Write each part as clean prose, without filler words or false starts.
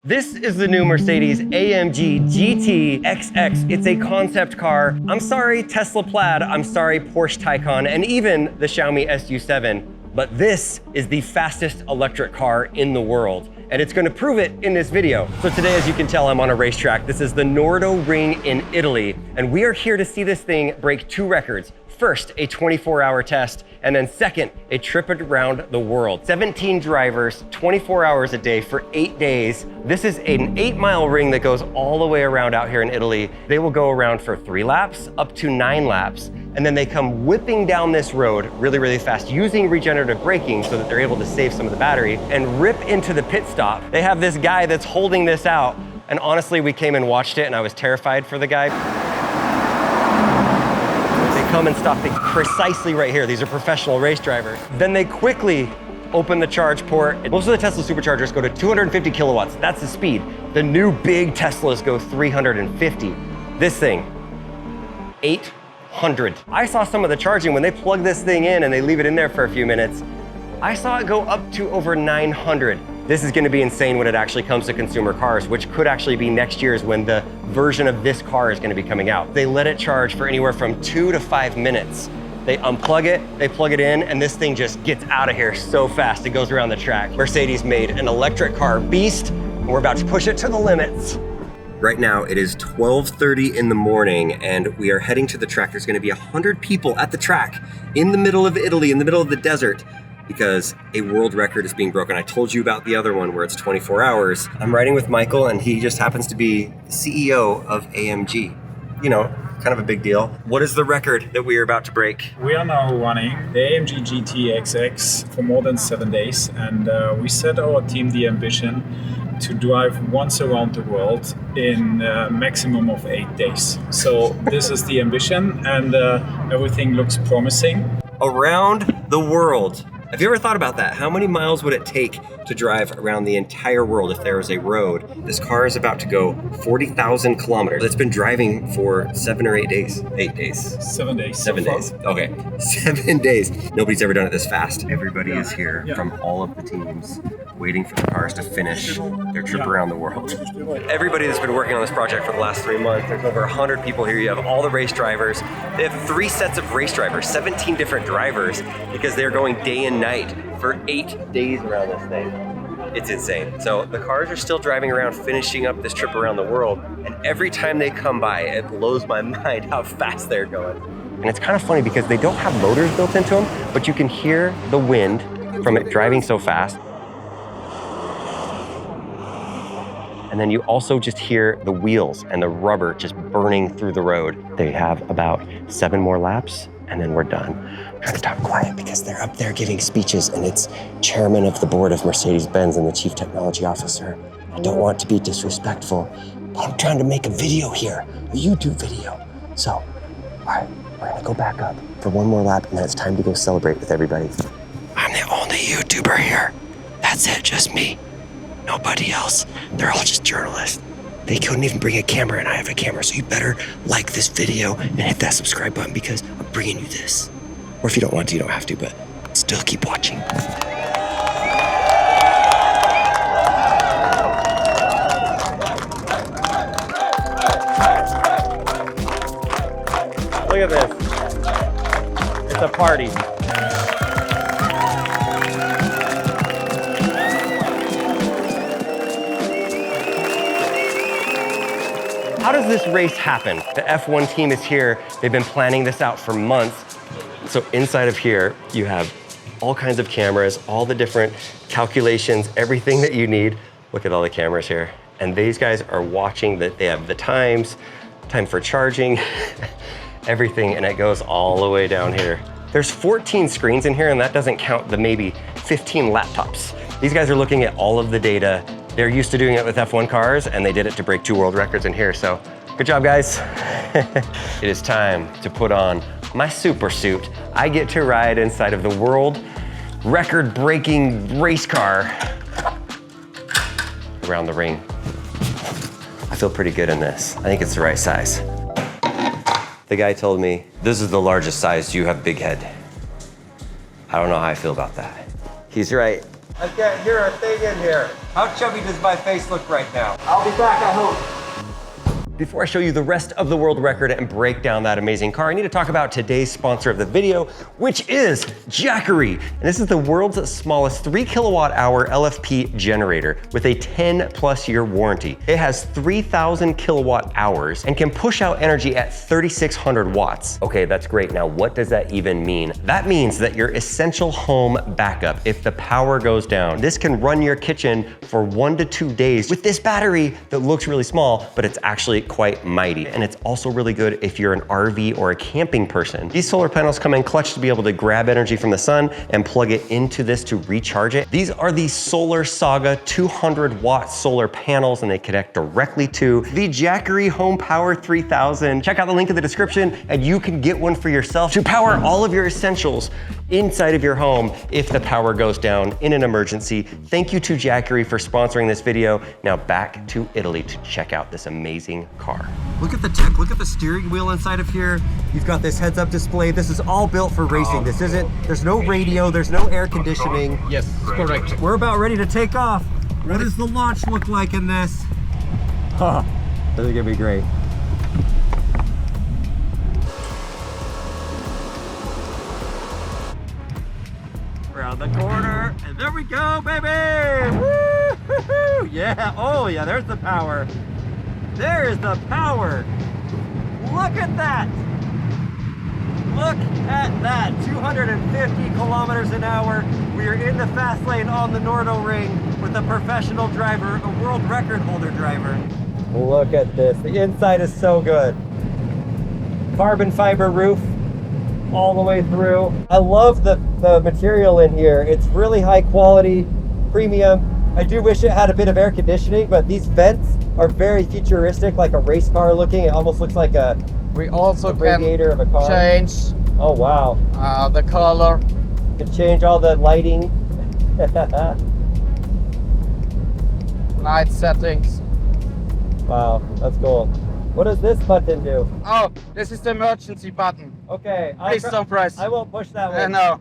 This is the new Mercedes AMG GT XX. It's a concept car. I'm sorry, Tesla Plaid. I'm sorry, Porsche Taycan, and even the Xiaomi SU7. But this is the fastest electric car in the world, and it's gonna prove it in this video. So today, as you can tell, I'm on a racetrack. This is the Nardo ring in Italy, and we are here to see this thing break two records. First, a 24-hour test, and then second, a trip around the world. 17 drivers, 24 hours a day for 8 days. This is an 8-mile ring that goes all the way around out here in Italy. They will go around for 3 laps, up to 9 laps, and then they come whipping down this road really, really fast using regenerative braking so that they're able to save some of the battery and rip into the pit stop. They have this guy that's holding this out, and honestly, we came and watched it and I was terrified for the guy. Come and stop precisely right here. These are professional race drivers. Then they quickly open the charge port. Most of the Tesla superchargers go to 250 kilowatts. That's the speed. The new big Teslas go 350. This thing, 800. I saw some of the charging when they plug this thing in and they leave it in there for a few minutes. I saw it go up to over 900. This is gonna be insane when it actually comes to consumer cars, which could actually be next year's when the version of this car is gonna be coming out. They let it charge for anywhere from 2 to 5 minutes. They unplug it, they plug it in, and this thing just gets out of here so fast. It goes around the track. Mercedes made an electric car beast, and we're about to push it to the limits. Right now, it is 12:30 in the morning, and we are heading to the track. There's gonna be 100 people at the track in the middle of Italy, in the middle of the desert, because a world record is being broken. I told you about the other one where it's 24 hours. I'm riding with Michael, and he just happens to be the CEO of AMG. You know, kind of a big deal. What is the record that we are about to break? We are now running the AMG GT XX for more than 7 days, and we set our team the ambition to drive once around the world in a maximum of 8 days. So this is the ambition, and everything looks promising. Around the world. Have you ever thought about that? How many miles would it take to drive around the entire world if there was a road? This car is about to go 40,000 kilometers. It's been driving for 7 or 8 days. 8 days. 7 days. 7 days. Okay. 7 days. Nobody's ever done it this fast. Everybody is here from all of the teams waiting for the cars to finish their trip around the world. Everybody that's been working on this project for the last 3 months, there's over 100 people here. You have all the race drivers. They have 3 sets of race drivers, 17 different drivers, because they're going day and night for 8 days around this thing. It's insane. So the cars are still driving around, finishing up this trip around the world, and every time they come by, it blows my mind how fast they're going. And it's kind of funny because they don't have motors built into them, but you can hear the wind from it driving so fast. And then you also just hear the wheels and the rubber just burning through the road. They have about 7 more laps, and then we're done. I'm trying to talk quiet because they're up there giving speeches, and it's chairman of the board of Mercedes-Benz and the chief technology officer. I don't want to be disrespectful, but I'm trying to make a video here, a YouTube video. So, all right, we're gonna go back up for 1 more lap, and then it's time to go celebrate with everybody. I'm the only YouTuber here. That's it, just me. Nobody else. They're all just journalists. They couldn't even bring a camera, and I have a camera, so you better like this video and hit that subscribe button because I'm bringing you this. Or if you don't want to, you don't have to, but still keep watching. Look at this. It's a party. How does this race happen? The F1 team is here. They've been planning this out for months. So inside of here, you have all kinds of cameras, all the different calculations, everything that you need. Look at all the cameras here. And these guys are watching that they have the times, time for charging, everything, and it goes all the way down here. There's 14 screens in here, and that doesn't count the maybe 15 laptops. These guys are looking at all of the data. They're used to doing it with F1 cars, and they did it to break 2 world records in here, so good job, guys. It is time to put on my super suit. I get to ride inside of the world record-breaking race car around the ring. I feel pretty good in this. I think it's the right size. The guy told me, this is the largest size, you have big head. I don't know how I feel about that. He's right. I can't hear a thing in here. How chubby does my face look right now? I'll be back, I hope. Before I show you the rest of the world record and break down that amazing car, I need to talk about today's sponsor of the video, which is Jackery. And this is the world's smallest 3 kilowatt hour LFP generator with a 10+ year warranty. It has 3,000 kilowatt hours and can push out energy at 3,600 watts. Okay, that's great. Now, what does that even mean? That means that your essential home backup, if the power goes down, this can run your kitchen for 1 to 2 days with this battery that looks really small, but it's actually quite mighty. And it's also really good if you're an RV or a camping person. These solar panels come in clutch to be able to grab energy from the sun and plug it into this to recharge it. These are the Solar Saga 200 watt solar panels, and they connect directly to the Jackery HomePower 3000. Check out the link in the description and you can get one for yourself to power all of your essentials inside of your home if the power goes down in an emergency. Thank you to Jackery for sponsoring this video. Now back to Italy to check out this amazing car. Look at the tech, look at the steering wheel inside of here. You've got this heads-up display. This is all built for racing. This isn't, there's no radio, there's no air conditioning. Yes, correct. We're about ready to take off. What does the launch look like in this? Huh, this is gonna be great. Around the corner, and there we go, baby! Woo! Yeah, oh yeah, there's the power. There is the power. Look at that. Look at that, 250 kilometers an hour. We are in the fast lane on the Nardo ring with a professional driver, a world record holder driver. Look at this, the inside is so good. Carbon fiber roof all the way through. I love the material in here. It's really high quality, premium. I do wish it had a bit of air conditioning, but these vents are very futuristic, like a race car looking. It almost looks like a radiator of a car. Change. Oh wow. The color. You can change all the lighting. Night settings. Wow, that's cool. What does this button do? Oh, this is the emergency button. Okay. Please don't press. I won't push that one. No.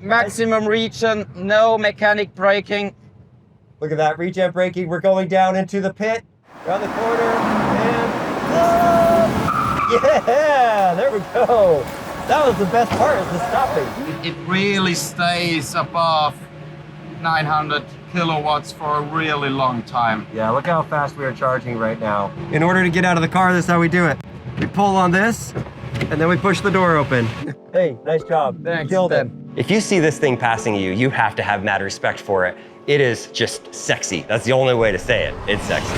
Maximum region, no mechanic braking. Look at that, regen braking. We're going down into the pit, around the corner, and yeah, there we go. That was the best part, is the stopping. It really stays above 900 kilowatts for a really long time. Yeah, look how fast we are charging right now. In order to get out of the car, this is how we do it. We pull on this, and then we push the door open. Hey, nice job. Thanks. Killed it. If you see this thing passing you, you have to have mad respect for it. It is just sexy. That's the only way to say it. It's sexy.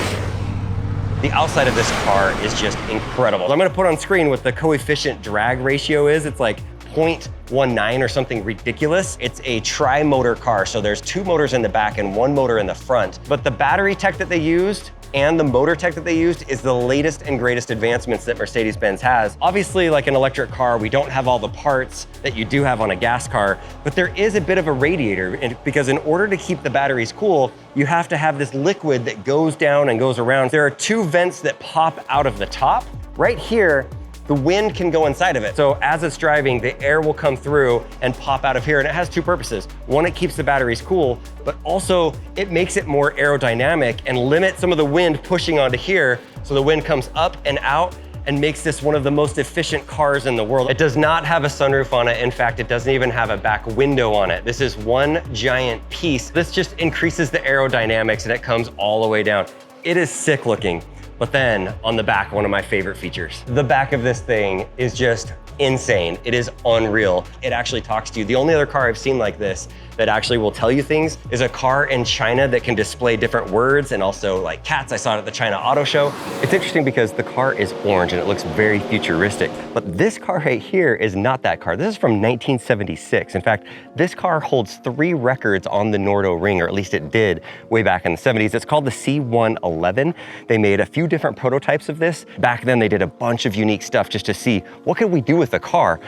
The outside of this car is just incredible. I'm gonna put on screen what the coefficient drag ratio is. It's like 0.19 or something ridiculous. It's a tri-motor car, so there's 2 motors in the back and 1 motor in the front. But the battery tech that they used and the motor tech that they used is the latest and greatest advancements that Mercedes-Benz has. Obviously, like an electric car, we don't have all the parts that you do have on a gas car, but there is a bit of a radiator, because in order to keep the batteries cool, you have to have this liquid that goes down and goes around. There are 2 vents that pop out of the top. Right here, the wind can go inside of it. So as it's driving, the air will come through and pop out of here. And it has 2 purposes. One, it keeps the batteries cool, but also it makes it more aerodynamic and limits some of the wind pushing onto here. So the wind comes up and out and makes this one of the most efficient cars in the world. It does not have a sunroof on it. In fact, it doesn't even have a back window on it. This is one giant piece. This just increases the aerodynamics and it comes all the way down. It is sick looking. But then on the back, one of my favorite features. The back of this thing is just insane. It is unreal. It actually talks to you. The only other car I've seen like this that actually will tell you things is a car in China that can display different words and also like cats. I saw it at the China Auto Show. It's interesting because the car is orange and it looks very futuristic, but this car right here is not that car. This is from 1976. In fact, this car holds 3 records on the Nardo ring, or at least it did way back in the 70s. It's called the C111. They made a few different prototypes of this. Back then they did a bunch of unique stuff just to see what could we do with the car.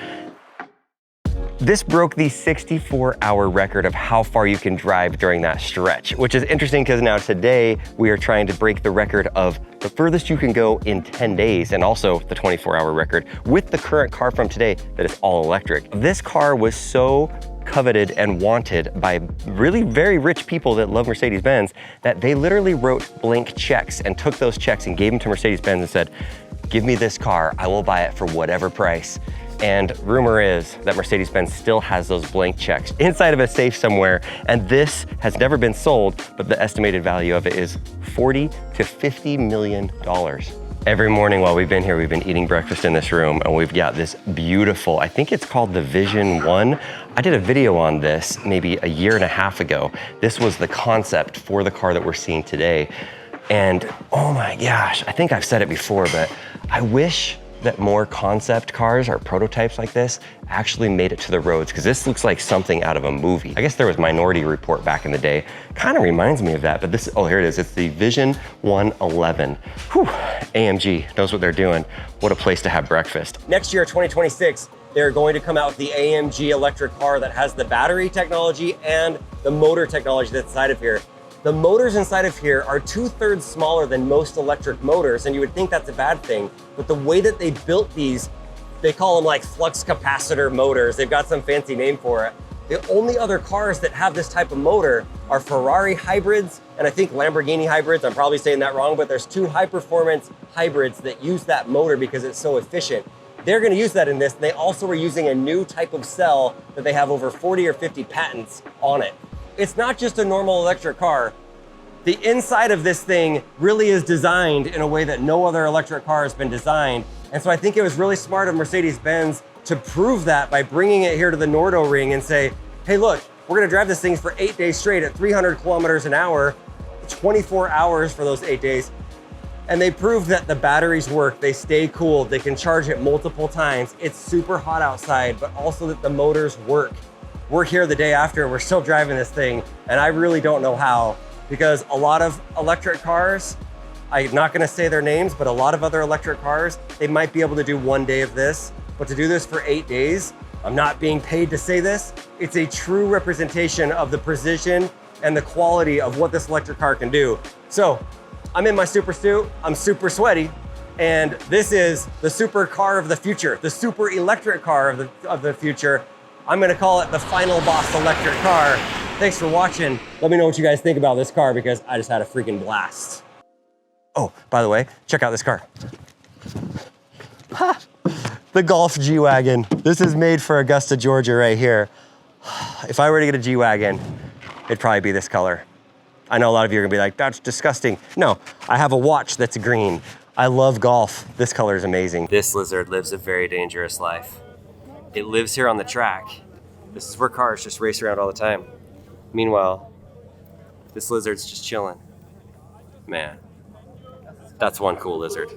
This broke the 64-hour record of how far you can drive during that stretch, which is interesting because now today we are trying to break the record of the furthest you can go in 10 days, and also the 24-hour record with the current car from today that is all electric. This car was so coveted and wanted by really very rich people that love Mercedes-Benz that they literally wrote blank checks and took those checks and gave them to Mercedes-Benz and said, give me this car, I will buy it for whatever price. And rumor is that Mercedes-Benz still has those blank checks inside of a safe somewhere, and this has never been sold, but the estimated value of it is $40 to $50 million. Every morning while we've been here, we've been eating breakfast in this room, and we've got this beautiful, I think it's called the Vision 1. I did a video on this maybe a year and a half ago. This was the concept for the car that we're seeing today. And oh my gosh, I think I've said it before, but I wish that more concept cars or prototypes like this actually made it to the roads, because this looks like something out of a movie. I guess there was Minority Report back in the day. Kind of reminds me of that, but this, oh, here it is. It's the Vision 111. Whew, AMG knows what they're doing. What a place to have breakfast. Next year, 2026, they're going to come out with the AMG electric car that has the battery technology and the motor technology that's inside of here. The motors inside of here are 2/3 smaller than most electric motors, and you would think that's a bad thing, but the way that they built these, they call them like flux capacitor motors. They've got some fancy name for it. The only other cars that have this type of motor are Ferrari hybrids, and I think Lamborghini hybrids. I'm probably saying that wrong, but there's 2 high-performance hybrids that use that motor because it's so efficient. They're gonna use that in this, and they also are using a new type of cell that they have over 40 or 50 patents on it. It's not just a normal electric car. The inside of this thing really is designed in a way that no other electric car has been designed. And so I think it was really smart of Mercedes-Benz to prove that by bringing it here to the Nardo ring and say, hey, look, we're gonna drive this thing for 8 days straight at 300 kilometers an hour, 24 hours for those 8 days. And they proved that the batteries work, they stay cooled, they can charge it multiple times. It's super hot outside, but also that the motors work. We're here the day after, we're still driving this thing, and I really don't know how, because a lot of electric cars, I'm not gonna say their names, but a lot of other electric cars, they might be able to do 1 day of this, but to do this for 8 days, I'm not being paid to say this, it's a true representation of the precision and the quality of what this electric car can do. So, I'm in my super suit, I'm super sweaty, and this is the super car of the future, the super electric car of the future. I'm gonna call it the final boss electric car. Thanks for watching. Let me know what you guys think about this car, because I just had a freaking blast. Oh, by the way, check out this car. Ha! The Golf G-Wagon. This is made for Augusta, Georgia right here. If I were to get a G-Wagon, it'd probably be this color. I know a lot of you are gonna be like, that's disgusting. No, I have a watch that's green. I love golf. This color is amazing. This lizard lives a very dangerous life. It lives here on the track. This is where cars just race around all the time. Meanwhile, this lizard's just chilling. Man, that's one cool lizard.